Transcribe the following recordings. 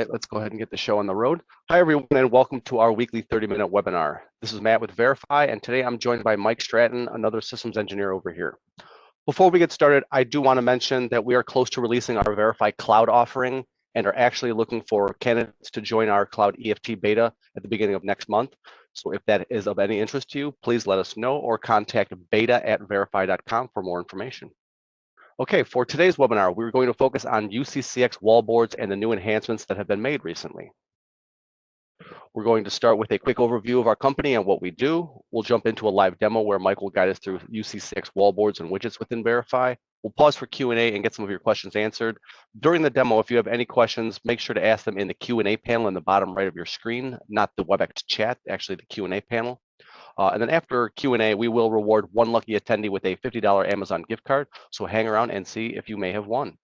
right, let's go ahead and get the show on the road. Hi, everyone, and welcome to our weekly 30-minute webinar. This is Matt with Variphy, and today I'm joined by Mike Stratton, another systems engineer over here. Before we get started, I do want to mention that we are close to releasing our Variphy Cloud offering and are actually looking for candidates to join our Cloud EFT beta at the beginning of next month. So if that is of any interest to you, please let us know or contact beta@variphy.com for more information. Okay, for today's webinar, we're going to focus on UCCX Wallboards and the new enhancements that have been made recently. We're going to start with a quick overview of our company and what we do. We'll jump into a live demo where Mike will guide us through UCCX Wallboards and widgets within Variphy. We'll pause for Q&A and get some of your questions answered. During the demo, if you have any questions, make sure to ask them in the Q&A panel in the bottom right of your screen, not the WebEx chat, actually the Q&A panel. And then after Q&A, we will reward one lucky attendee with a $50 Amazon gift card. So hang around and see if you may have won.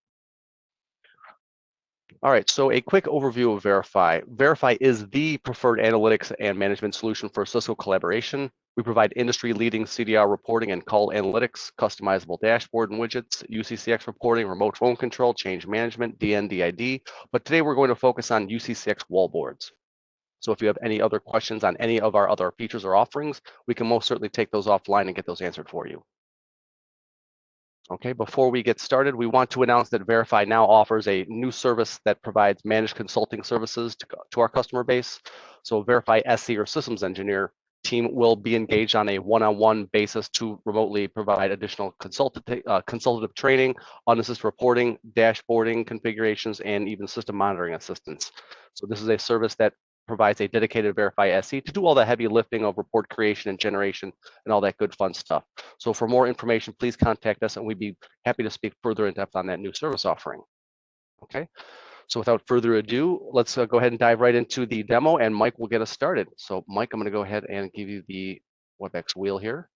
All right, so a quick overview of Variphy. Variphy is the preferred analytics and management solution for Cisco collaboration. We provide industry-leading CDR reporting and call analytics, customizable dashboard and widgets, UCCX reporting, remote phone control, change management, DNDID. But today we're going to focus on UCCX Wallboards. So if you have any other questions on any of our other features or offerings, we can most certainly take those offline and get those answered for you. Okay, before we get started, we want to announce that Variphy now offers a new service that provides managed consulting services to our customer base. So Variphy SE or systems engineer team will be engaged on a one-on-one basis to remotely provide additional consultative training, unassisted reporting, dashboarding configurations, and even system monitoring assistance. So this is a service that provides a dedicated Variphy SE to do all the heavy lifting of report creation and generation and all that good fun stuff. So for more information, please contact us and we'd be happy to speak further in depth on that new service offering. Okay, so without further ado, let's go ahead and dive right into the demo and Mike will get us started. So Mike, I'm going to go ahead and give you the WebEx wheel here.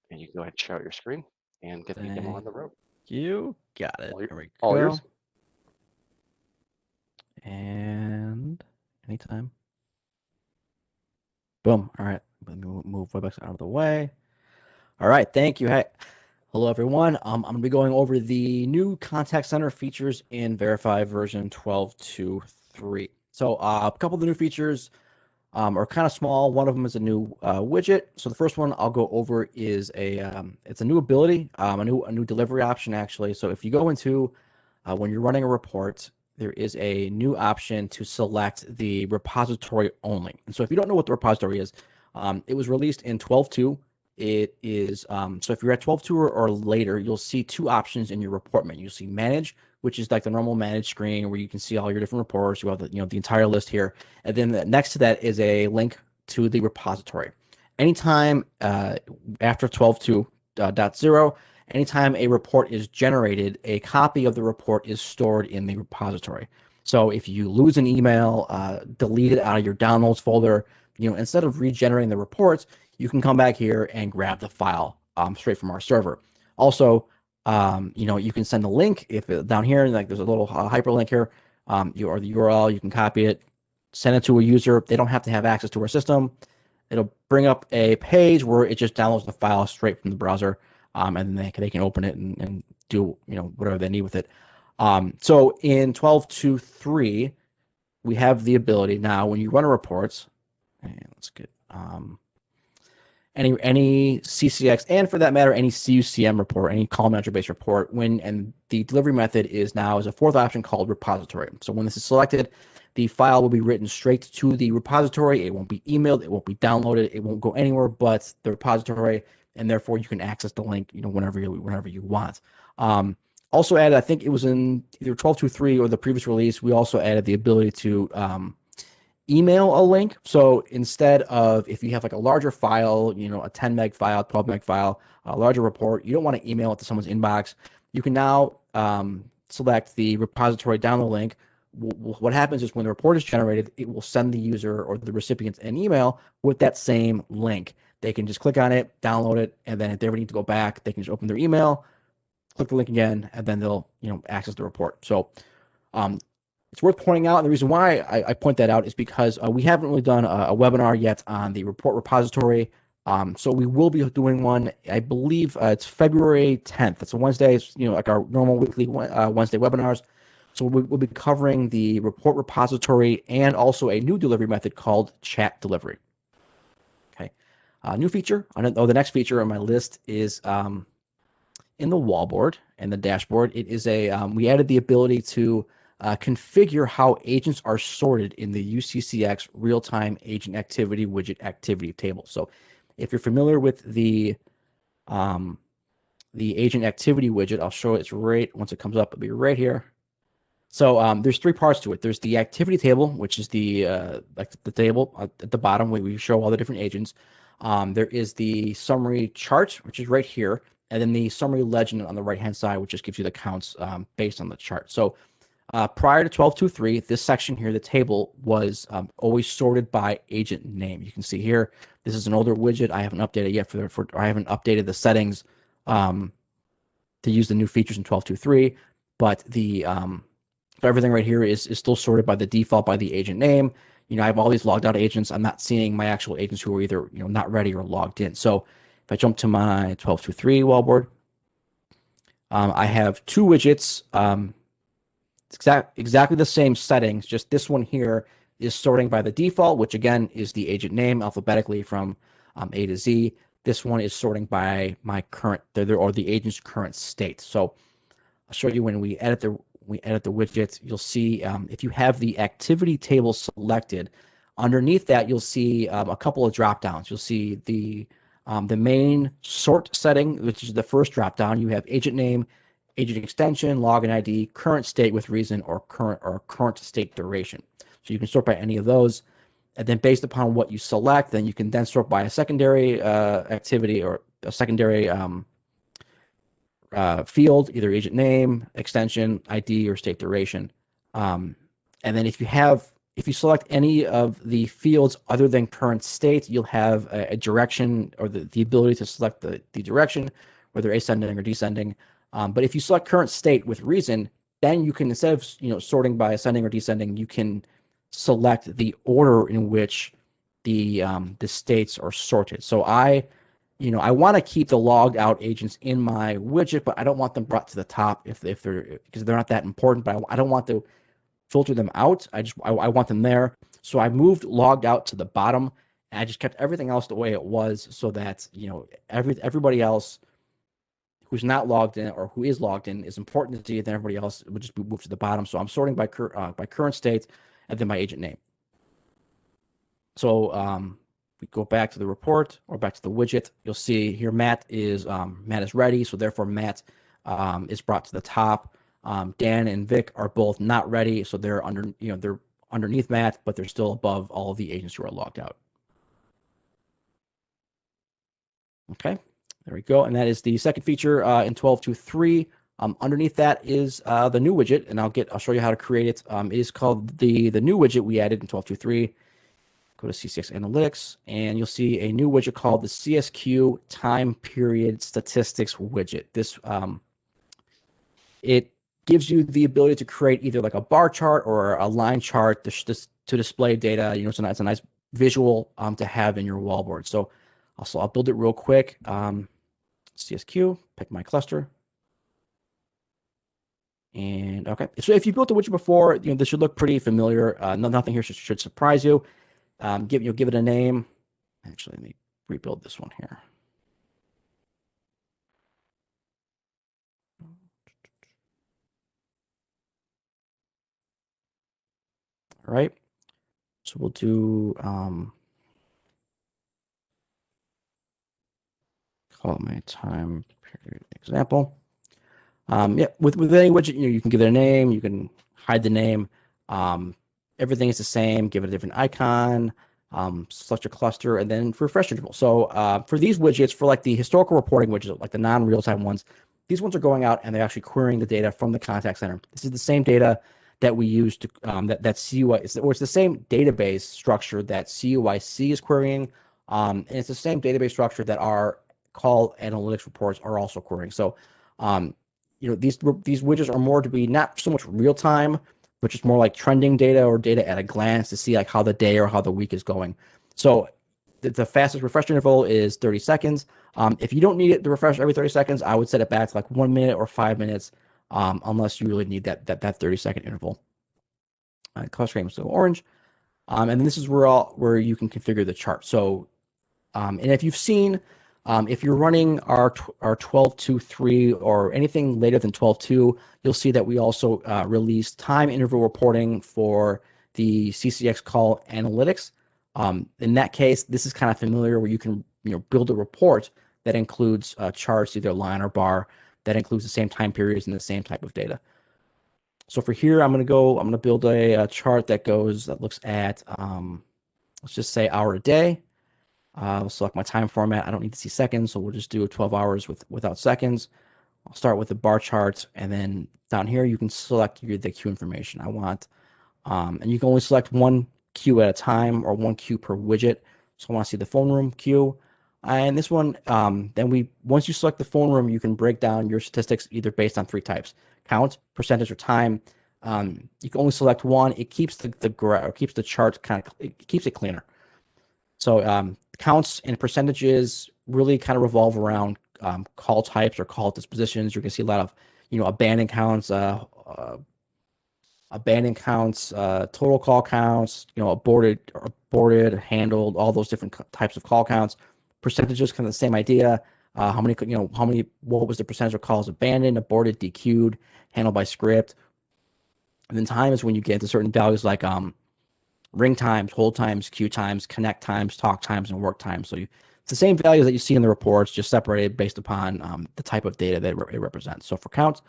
And you can go ahead and share out your screen and get the demo on the road. You got it. Here we go. All yours. And anytime. Boom. All right. Let me move WebEx out of the way. All right. Thank you. Hey. Hello, everyone. I'm going to be going over the new contact center features in Variphy version 12.2.3. So a couple of the new features are kind of small. One of them is a new widget. So the first one I'll go over is it's a new ability, a new delivery option, actually. So if you go into when you're running a report, there is a new option to select the repository only. And so if you don't know what the repository is, it was released in 12.2. It is, so if you're at 12.2 or later, you'll see two options in your report menu. You'll see manage, which is like the normal manage screen where you can see all your different reports. You have the entire list here. And then next to that is a link to the repository. Anytime after 12.2.0, anytime a report is generated, a copy of the report is stored in the repository. So if you lose an email, delete it out of your downloads folder, instead of regenerating the reports, you can come back here and grab the file straight from our server. Also, you can send a link if down here, like there's a little hyperlink here, or the URL, you can copy it, send it to a user. They don't have to have access to our system. It'll bring up a page where it just downloads the file straight from the browser. And then they can open it and do whatever they need with it. So in 12.2.3, we have the ability now when you run a reports, and let's get any CCX, and for that matter any CUCM report, any call manager based report, and the delivery method is a fourth option called repository. So when this is selected, the file will be written straight to the repository. It won't be emailed, it won't be downloaded, it won't go anywhere but the repository. And therefore you can access the link, whenever you want. Also added, I think it was in either 12.2.3 or the previous release, we also added the ability to email a link. So instead of, if you have like a larger file, a 10 meg file, 12 meg file, a larger report, you don't want to email it to someone's inbox, you can now select the repository download link. What happens is when the report is generated, it will send the user or the recipient an email with that same link. They can just click on it, download it, and then if they ever need to go back, they can just open their email, click the link again, and then they'll access the report. So it's worth pointing out, and the reason why I point that out is because we haven't really done a webinar yet on the report repository. So we will be doing one, I believe it's February 10th. It's a Wednesday, it's like our normal weekly Wednesday webinars. So we'll be covering the report repository and also a new delivery method called chat delivery. Okay. New feature, the next feature on my list is in the wallboard and the dashboard. It is we added the ability to configure how agents are sorted in the UCCX real-time agent activity widget activity table. So if you're familiar with the agent activity widget, I'll show it. It's right, once it comes up, it'll be right here. So there's three parts to it. There's the activity table, which is the like the table at the bottom where we show all the different agents. There is the summary chart, which is right here, and then the summary legend on the right-hand side, which just gives you the counts based on the chart. So prior to 12.2.3, this section here, the table, was always sorted by agent name. You can see here, this is an older widget. I haven't updated yet I haven't updated the settings to use the new features in 12.2.3, but the so everything right here is still sorted by the default by the agent name. I have all these logged out agents. I'm not seeing my actual agents who are either not ready or logged in. So if I jump to my 12.2.3 wallboard, I have two widgets. Exactly the same settings. Just this one here is sorting by the default, which again is the agent name alphabetically from A to Z. This one is sorting by my current or the agent's current state. So I'll show you when we edit the widget. You'll see if you have the activity table selected, underneath that you'll see a couple of drop downs. You'll see the main sort setting, which is the first drop down. You have agent name, agent extension, login ID, current state with reason, or current state duration. So you can sort by any of those, and then based upon what you select, then you can then sort by a secondary activity or a secondary field, either agent name, extension, ID, or state duration. And then if you select any of the fields other than current state, you'll have a direction or the ability to select the direction, whether ascending or descending. But if you select current state with reason, then you can, instead of sorting by ascending or descending, you can select the order in which the states are sorted. So I want to keep the logged out agents in my widget, but I don't want them brought to the top because they're not that important. But I don't want to filter them out. I want them there. So I moved logged out to the bottom, and I just kept everything else the way it was, so that everybody else who's not logged in or who is logged in is important to see. Then everybody else would just be moved to the bottom. So I'm sorting by current state and then by agent name. So we go back to the report or back to the widget. You'll see here Matt is ready, so therefore Matt is brought to the top. Dan and Vic are both not ready, so they're they're underneath Matt, but they're still above all of the agents who are logged out. Okay, there we go, and that is the second feature in 12.2.3. Underneath that is the new widget, and I'll show you how to create it. It is called the new widget we added in 12.2.3. Go to CCX Analytics, and you'll see a new widget called the CSQ Time Period Statistics widget. This it gives you the ability to create either like a bar chart or a line chart to display data. It's a nice visual to have in your wallboard. So I'll build it real quick. CSQ, pick my cluster. And okay, so if you built a widget before, this should look pretty familiar. Nothing here should surprise you. Give it a name. Actually, let me rebuild this one here. All right. So we'll do call it my time period example. Yeah, with any widget, you can give it a name. You can hide the name. Everything is the same. Give it a different icon. Select your cluster, and then refresh interval. So for these widgets, for like the historical reporting widgets, like the non-real-time ones, these ones are going out and they're actually querying the data from the contact center. This is the same data that we use to that CUI, or it's the same database structure that CUIC is querying, and it's the same database structure that our call analytics reports are also querying. So these widgets are more to be not so much real time, but just more like trending data or data at a glance to see like how the day or how the week is going. So the fastest refresh interval is 30 seconds. If you don't need it to refresh every 30 seconds, I would set it back to like 1 minute or 5 minutes. unless you really need that 30-second interval. Color scheme is still orange. And then this is where you can configure the chart. So, and if you've seen, if you're running our 12.2.3 or anything later than 12.2, you'll see that we also release time interval reporting for the CCX call analytics. In that case, this is kind of familiar where you can build a report that includes charts, either line or bar, that includes the same time periods and the same type of data. So for here, I'm going to build a chart that looks at, let's just say hour a day. I'll select my time format. I don't need to see seconds, so we'll just do 12 hours without seconds. I'll start with the bar chart, and then down here, you can select the queue information I want. And you can only select one queue at a time or one queue per widget. So I want to see the phone room queue. And this one, once you select the phone room, you can break down your statistics either based on 3 types: count, percentage, or time. You can only select one. It keeps the chart it keeps it cleaner. So counts and percentages really kind of revolve around call types or call dispositions. You're going to see a lot of abandon counts, total call counts, aborted, handled, all those different types of call counts. Percentages, kind of the same idea. What was the percentage of calls abandoned, aborted, DQ'd, handled by script. And then time is when you get into certain values like ring times, hold times, queue times, connect times, talk times, and work times. So it's the same values that you see in the reports, just separated based upon the type of data that it represents. So for count,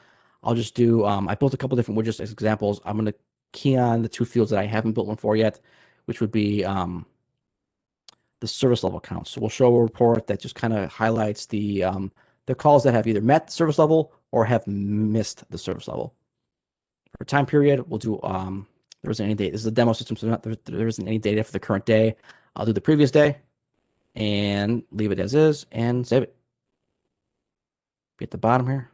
I'll just do, I built a couple different widgets as examples. I'm going to key on the 2 fields that I haven't built one for yet, which would be the service level count. So we'll show a report that just kind of highlights the calls that have either met the service level or have missed the service level. For time period, we'll do, there isn't any data. This is a demo system, so there isn't any data for the current day. I'll do the previous day and leave it as is and save it. Be at the bottom here.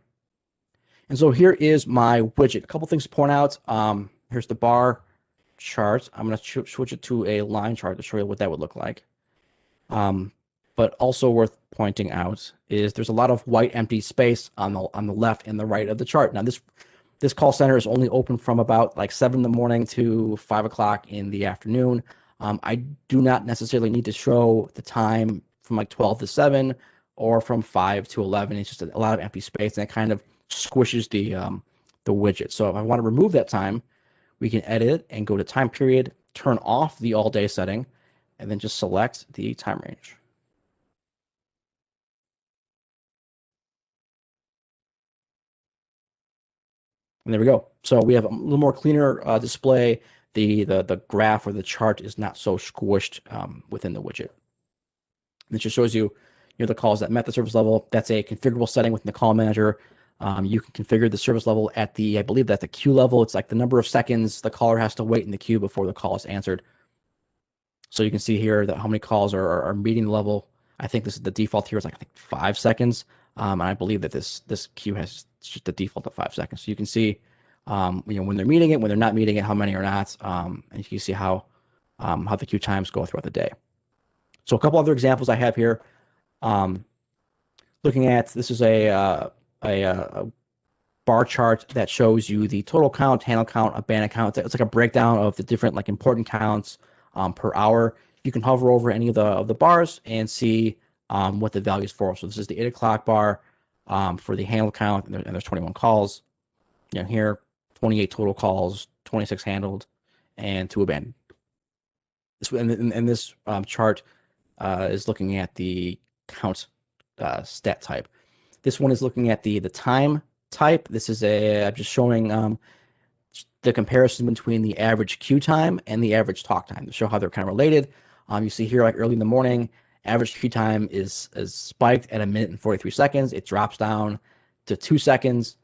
And so here is my widget. A couple things to point out. Here's the bar chart. I'm going to switch it to a line chart to show you what that would look like. But also worth pointing out is there's a lot of white empty space on the left and the right of the chart. Now this call center is only open from about like 7 in the morning to 5 o'clock in the afternoon. I do not necessarily need to show the time from like 12 to 7 or from 5 to 11. It's just a lot of empty space, and it kind of squishes the widget. So if I want to remove that time, we can edit it and go to time period, turn off the all day setting, and then just select the time range. And there we go. So we have a little more cleaner display. The graph or the chart is not so squished within the widget. And it just shows you, the calls that met the service level. That's a configurable setting within the call manager. You can configure the service level at I believe that's the queue level. It's like the number of seconds the caller has to wait in the queue before the call is answered. So you can see here that how many calls are meeting the level. I think this is the default here is like, I think 5 seconds. And I believe that this queue has just the default of 5 seconds. So you can see, when they're meeting it, when they're not meeting it, how many are not. And you can see how the queue times go throughout the day. So a couple other examples I have here. Looking at, this is a bar chart that shows you the total count, handle count, abandon count. It's like a breakdown of the different like important counts per hour. You can hover over any of the bars and see what the value is for. So this is the 8 o'clock bar for the handle count, and there's 21 calls. Here 28 total calls, 26 handled, and 2 abandoned. This chart is looking at the count stat type. This one is looking at the time type. This is I'm just showing the comparison between the average queue time and the average talk time to show how they're kind of related. You see here, like early in the morning, average queue time is spiked at 1 minute and 43 seconds. It drops down to 2 seconds,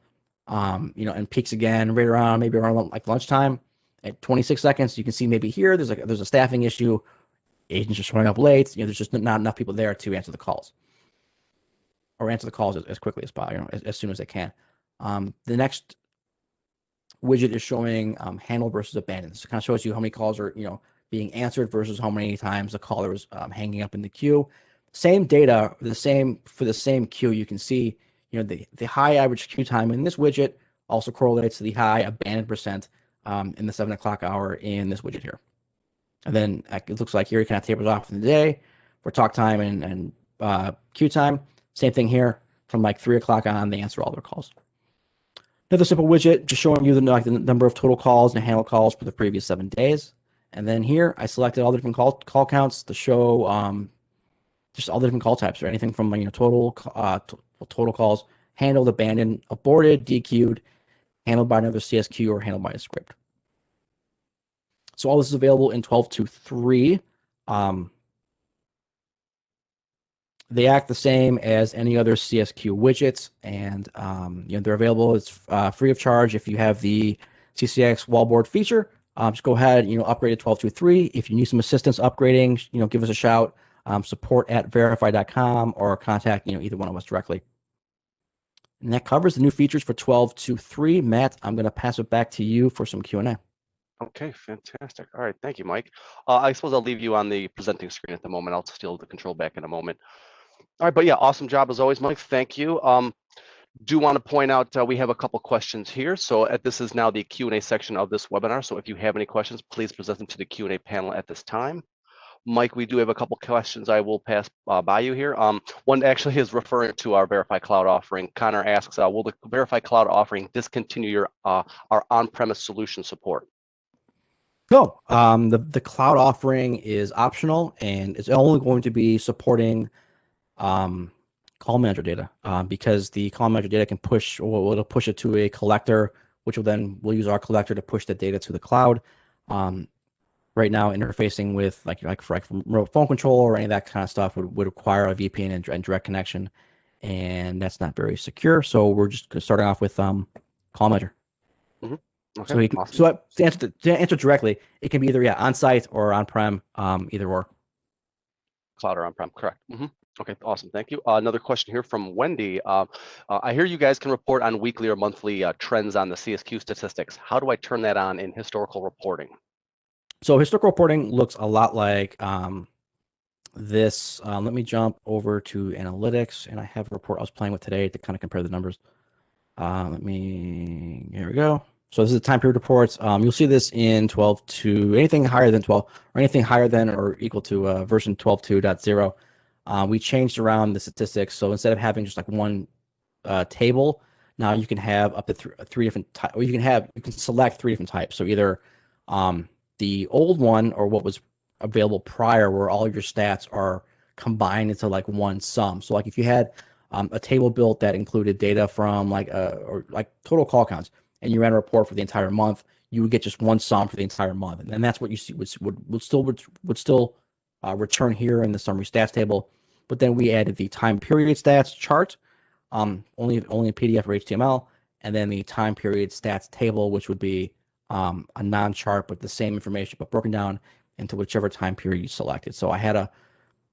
and peaks again right around maybe around like lunchtime at 26 seconds. You can see maybe here there's a staffing issue. Agents are showing up late. There's just not enough people there to answer the calls, or answer the calls as quickly as possible, as soon as they can. The next widget is showing handle versus abandoned. So it kind of shows you how many calls are being answered versus how many times the caller is hanging up in the queue. Same data, for the same queue. You can see the high average queue time in this widget also correlates to the high abandoned percent in the 7 o'clock hour in this widget here. And then it looks like here it kind of tapers off in the day for talk time and queue time. Same thing here from like 3 o'clock on, they answer all their calls. Another simple widget just showing you the number of total calls and handle calls for the previous 7 days. And then here I selected all the different call counts to show just all the different call types, or anything from total calls, handled, abandoned, aborted, DQ'd, handled by another CSQ, or handled by a script. So all this is available in 12.2.3. They act the same as any other CSQ widgets, and they're available. It's free of charge if you have the UCCX Wallboard feature. Just go ahead, upgrade to 12.2.3. If you need some assistance upgrading, give us a shout. Support@variphy.com, or contact either one of us directly. And that covers the new features for 12.2.3. Matt, I'm going to pass it back to you for some Q&A. Okay, fantastic. All right, thank you, Mike. I suppose I'll leave you on the presenting screen at the moment. I'll steal the control back in a moment. All right, but yeah, awesome job as always, Mike. Thank you. Do want to point out we have a couple questions here. So this is now the Q&A section of this webinar. So if you have any questions, please present them to the Q&A panel at this time. Mike, we do have a couple questions I will pass by you here. One actually is referring to our Variphy Cloud offering. Connor asks, will the Variphy Cloud offering discontinue our on-premise solution support? No, the cloud offering is optional, and it's only going to be supporting call manager data, because the call manager data can push, or it'll push it to a collector, which we'll use our collector to push the data to the cloud. Right now, interfacing with like remote phone control or any of that kind of stuff would require a VPN and direct connection, and that's not very secure. So we're just starting off with call manager. Mm-hmm. Okay, so to answer directly, it can be either on-site or on-prem, either or. Cloud or on-prem, correct. Mm-hmm. Okay, awesome, thank you. Another question here from Wendy. I hear you guys can report on weekly or monthly trends on the CSQ statistics. How do I turn that on in historical reporting? So historical reporting looks a lot like this. Let me jump over to analytics, and I have a report I was playing with today to kind of compare the numbers. Here we go. So this is the time period reports. You'll see this in 12.2, anything higher than 12, or anything higher than or equal to version 12.2.0. We changed around the statistics. So instead of having just like one table, now you can have up to three different types, or you can select 3 different types. So either the old one, or what was available prior, where all your stats are combined into like one sum. So like if you had a table built that included data from or total call counts, and you ran a report for the entire month, you would get just one sum for the entire month, and that's what you see would still return here in the summary stats table. But then we added the time period stats chart, only in PDF or HTML, and then the time period stats table, which would be a non-chart but the same information, but broken down into whichever time period you selected. So I had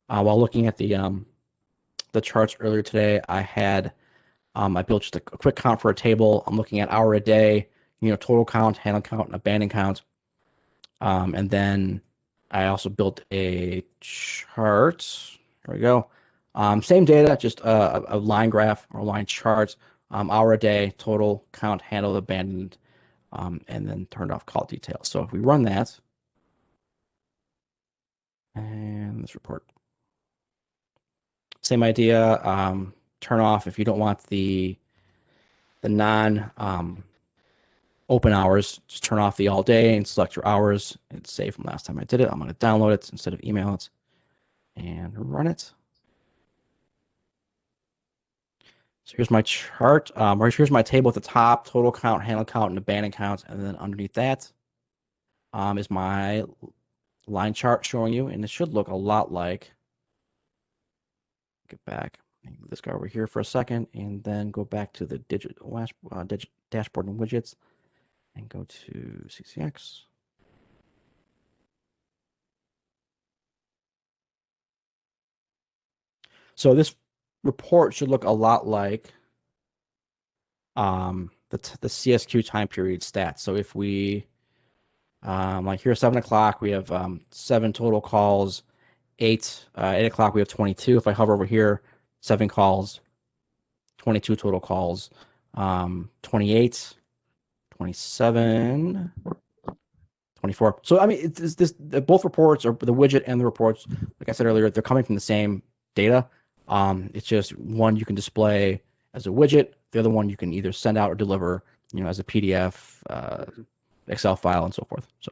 while looking at the charts earlier today, I built just a quick count for a table. I'm looking at hour a day, total count, handle count, and abandon count. And then I also built a chart. There we go. Same data, just a line graph or line chart. Hour a day, total count, handled, abandoned, and then turned off call details. So if we run that, and this report, same idea. Turn off if you don't want the non open hours. Just turn off the all day and select your hours. It's saved from last time I did it. I'm going to download it instead of email it and run it. So here's my chart. Here's my table at the top: total count, handle count, and abandon count. And then underneath that is my line chart showing you, and it should look a lot like. Get back. Let's go over here for a second, and then go back to the dashboard and widgets, and go to CCX. So this report should look a lot like the CSQ time period stats. So if we like here 7 o'clock, we have 7 total calls. 8 o'clock we have 22. If I hover over here, 7 calls, 22 total calls, 28 27, 24. So I mean, it's this both reports, or the widget and the reports, like I said earlier, they're coming from the same data. It's just one you can display as a widget, the other one you can either send out or deliver, as a PDF, Excel file, and so forth. So.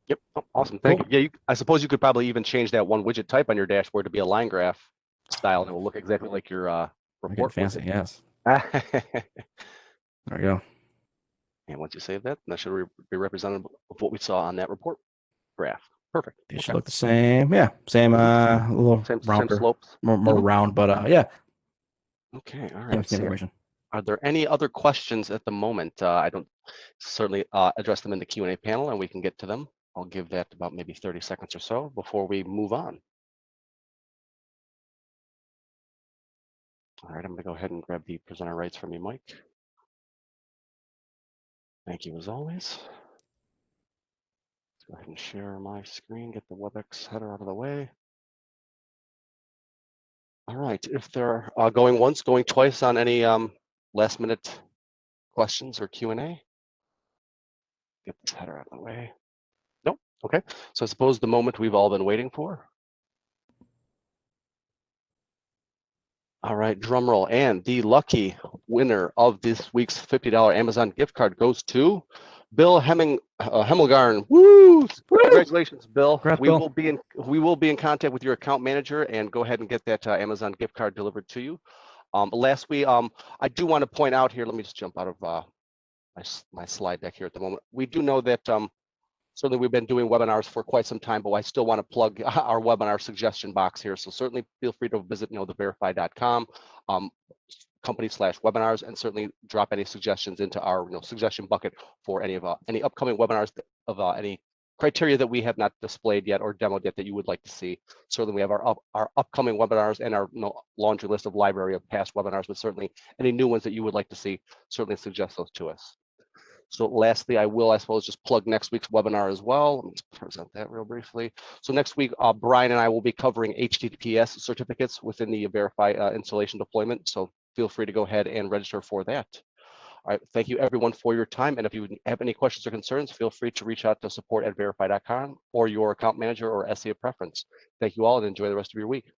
Yep. Oh, awesome. Thank Cool. you. Yeah, I suppose you could probably even change that one widget type on your dashboard to be a line graph style, and it will look exactly like your We're getting report fancy, widget. yes. And There we go. once you save that, that should be representative of what we saw on that report graph. Perfect. They should look the same. Yeah, same. Little Same rounder, slopes. more round, but yeah, Okay. All same, right. same So, information. are there any other questions at the moment? I don't certainly address them in the Q&A panel, and we can get to them. I'll give that about maybe 30 seconds or so before we move on. All right, I'm going to go ahead and grab the presenter rights from you, Mike. Thank you as always. Let's go ahead and share my screen, get the WebEx header out of the way. All right, if they're going once, going twice on any last minute questions or Q&A. Get this header out of the way. Nope, okay. So I suppose the moment we've all been waiting for. All right, drum roll. And the lucky winner of this week's $50 Amazon gift card goes to Bill Hemmelgarn. Woo! Congratulations, Bill. Congrats, We Bill. will be in contact with your account manager and go ahead and get that Amazon gift card delivered to you. Lastly, I do want to point out here, let me just jump out of my slide deck here at the moment. We do know that certainly we've been doing webinars for quite some time, but I still want to plug our webinar suggestion box here. So certainly feel free to visit, the Variphy.com company/webinars, and certainly drop any suggestions into our suggestion bucket for any upcoming webinars of any criteria that we have not displayed yet or demoed yet that you would like to see. Certainly we have our upcoming webinars and our laundry list of library of past webinars, but certainly any new ones that you would like to see, certainly suggest those to us. So lastly, I suppose, just plug next week's webinar as well. Let me just present that real briefly. So next week, Brian and I will be covering HTTPS certificates within the Variphy installation deployment. So feel free to go ahead and register for that. All right, thank you everyone for your time. And if you have any questions or concerns, feel free to reach out to support@variphy.com or your account manager or SE of preference. Thank you all and enjoy the rest of your week.